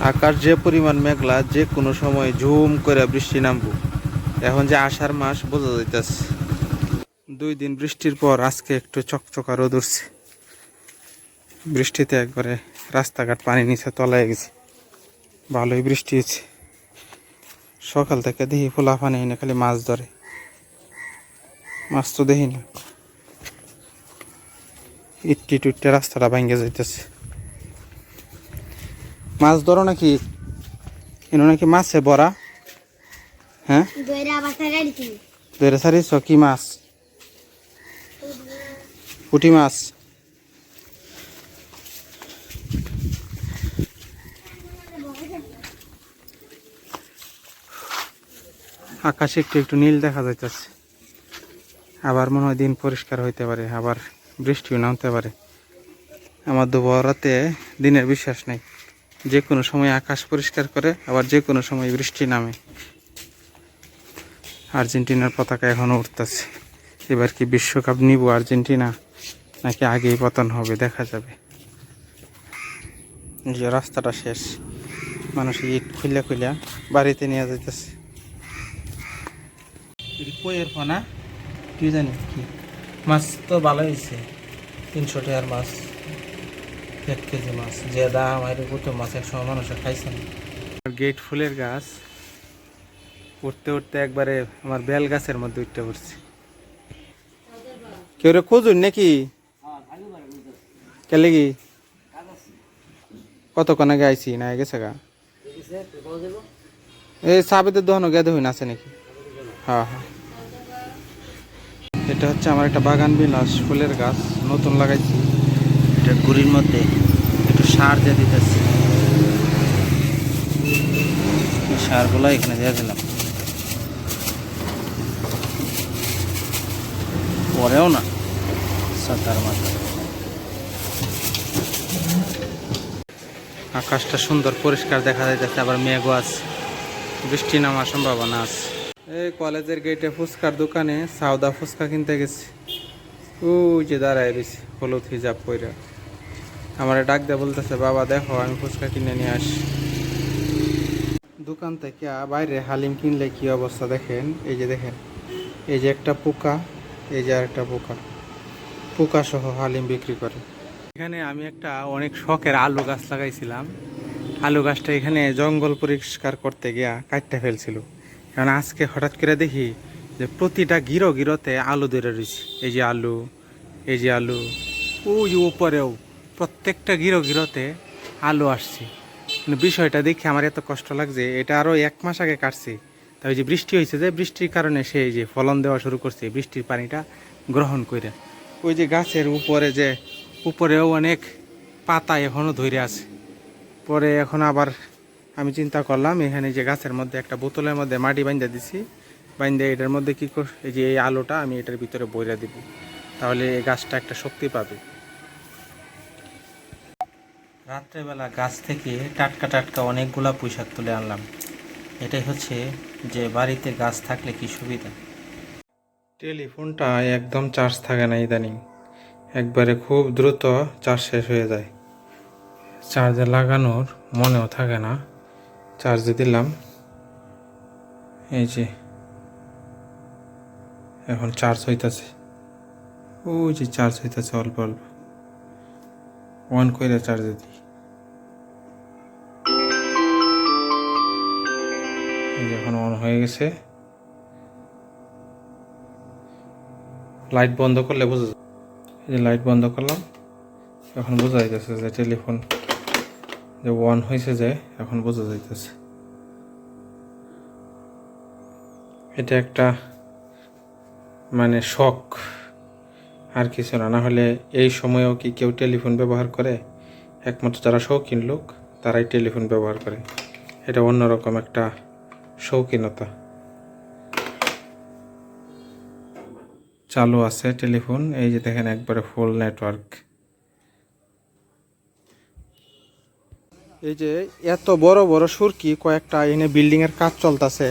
আকাশ যে পরিমাণ মেঘলা, যে কোনো সময় ঝুম করে বৃষ্টি নামবো। এখন যে আষাঢ় মাস বোঝা যাইতেছে। 2 দিন বৃষ্টির পর আজকে একটু চকচকা রোদ উঠছে। বৃষ্টিতে একবারে রাস্তাঘাট পানি নিচে তলায় গেছে। ভালোই বৃষ্টি হয়েছে। সকাল থেকে দেখি ফোলা পানি এনে খালি মাছ ধরে, মাছ তো দেখি না। ইট্টি টুট্টে রাস্তাটা ভাঙ্গে যাইতেছে। মাছ ধরো নাকি? এনো নাকি মাছে বড়া? হ্যাঁ, ধরে সারিস কি মাছ? পুঁটি মাছ। আকাশে একটু একটু নীল দেখা যাইতেছে। আবার মনে হয় দিন পরিষ্কার হইতে পারে, আবার বৃষ্টিও নামতে পারে। আমার দুপুরাতে দিনের বিশ্বাস নেই। যে কোনো সময় আকাশ পরিষ্কার করে, আবার যে কোনো সময় বৃষ্টি নামে। আর্জেন্টিনার পতাকা এখনো উঠতেছে। এবার কি বিশ্বকাপ নিব আর্জেন্টিনা, নাকি আগেই পতন হবে দেখা যাবে। যে রাস্তাটা শেষ, মানুষ ইট খুলে খুলে বাড়িতে নিয়ে যাইতেছে। কইয়ের ফোনা কি জানি কি মাছ, তো ভালো হয়েছে। 300 টাকার মাছ, 1 কেজি মাছ। যে দাম আর কত মাছ একসময় মানুষে খাইছে না। গেট ফুলের গাছ উঠতে উঠতে একবারে আমার বেল গাছের মধ্যে উঠতে পড়ছে। কেউ রে খুঁজুন নাকি? কেলে কি কতক্ষণ আগে আইসি না গেছে গা? এই সাবেদের দহন গেদে হইন আছে নাকি? হ্যাঁ হ্যাঁ, এটা হচ্ছে আমার একটা বাগান বিলাস ফুলের গাছ, নতুন লাগাইছি। এটা গুড়ির মধ্যে একটু সার দিয়ে দিতেছি। সারগুলো এখানে দিয়ে দিলাম, পরেও না সাতার মাথা। আকাশটা সুন্দর পরিষ্কার দেখা যাইতেছে, আবার মেঘও আছে, বৃষ্টি নামার সম্ভাবনা আছে। এই কলেজের গেটে ফুচকার দোকানে সাউদা ফুচকা কিনতে গেছি। ওই যে দাঁড়ায় রয়েছে হলুদ হিজাব পইরা, আমার ডাক দিয়ে বলতেছে, বাবা দেখো আমি ফুচকা কিনে নিয়ে আসি। দোকান থেকে বাইরে হালিম কিনলে কি অবস্থা দেখেন। এই যে দেখেন, এই যে একটা পোকা, এই যে আর একটা পোকা, পোকা সহ হালিম বিক্রি করে। এখানে আমি একটা অনেক শখের আলু গাছ লাগাইছিলাম। আলু গাছটা এখানে জঙ্গল পরিষ্কার করতে গিয়া কাটতে ফেলছিল। কারণ আজকে হঠাৎ করে দেখি যে প্রতিটা গিরোতে আলু ধরে রয়েছে। এই যে আলু, এই যে আলু, ওই যে উপরেও প্রত্যেকটা গিরোতে আলু আসছে। কিন্তু বিষয়টা দেখে আমার এত কষ্ট লাগছে। এটা আরও 1 মাস আগে কাটছি। তাই যে বৃষ্টি হয়েছে, যে বৃষ্টির কারণে সে এই যে ফলন দেওয়া শুরু করছে, বৃষ্টির পানিটা গ্রহণ করে। ওই যে গাছের উপরে যে উপরেও অনেক পাতা এখনও ধরে আছে। পরে এখন আবার আমি চিন্তা করলাম, এখানে যে গাছের মধ্যে একটা বোতলের মধ্যে মাটি বাইন্ধা দিছি, বাইন্ধে এটার মধ্যে কী কর, এই যে এই আলুটা আমি এটার ভিতরে বইরা দিব, তাহলে এই গাছটা একটা শক্তি পাবে। রাত্রেবেলা গাছ থেকে টাটকা টাটকা অনেকগুলা পুঁইশাক তুলে আনলাম। এটাই হচ্ছে যে বাড়িতে গাছ থাকলে কি সুবিধা। টেলিফোনটা একদম চার্জ থাকে না ইদানিং, একবারে খুব দ্রুত চার্জ শেষ হয়ে যায়। চার্জে লাগানোর মনেও থাকে না। চার্জে দিলাম, এই যে এখন চার্জ হইতেছে। ওই যে চার্জ হইতেছে অল্প অল্প, অন করে চার্জে দিই। এই যে এখন অন হয়ে গেছে। লাইট বন্ধ করলে বোঝা যায়। এই যে লাইট বন্ধ করলাম, এখন বোঝা যাইতেছে যে টেলিফোন যে অন হয়েছে, যে এখন বোঝা যাইতেছে। এটা একটা মানে শখ, আর কিছু না। না হলে এই সময়েও কি কেউ টেলিফোন ব্যবহার করে? একমাত্র যারা শৌখিন লোক তারাই টেলিফোন ব্যবহার করে। এটা অন্যরকম একটা শৌখিনতা। চালু আছে টেলিফোন, এই যে দেখেন একবারে ফুল নেটওয়ার্ক। এই যে এত বড় বড় সুরকি কয়েকটা এনে বিল্ডিংয়ের কাজ চলতেছে,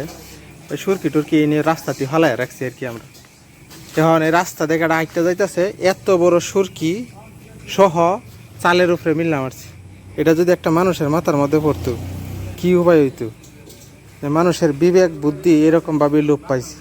ওই সুরকি টুরকি এনে রাস্তাতে হালায় রাখছি আর কি আমরা। এখন এই রাস্তা দেখে হাঁটতে যাইতেছে, এত বড় সুরকি সহ চালের উপরে মিললাম মারছি। এটা যদি একটা মানুষের মাথার মধ্যে পড়তো, কি উপায় হইতো? যে মানুষের বিবেক বুদ্ধি এরকম ভাবে লোপ পাইছে।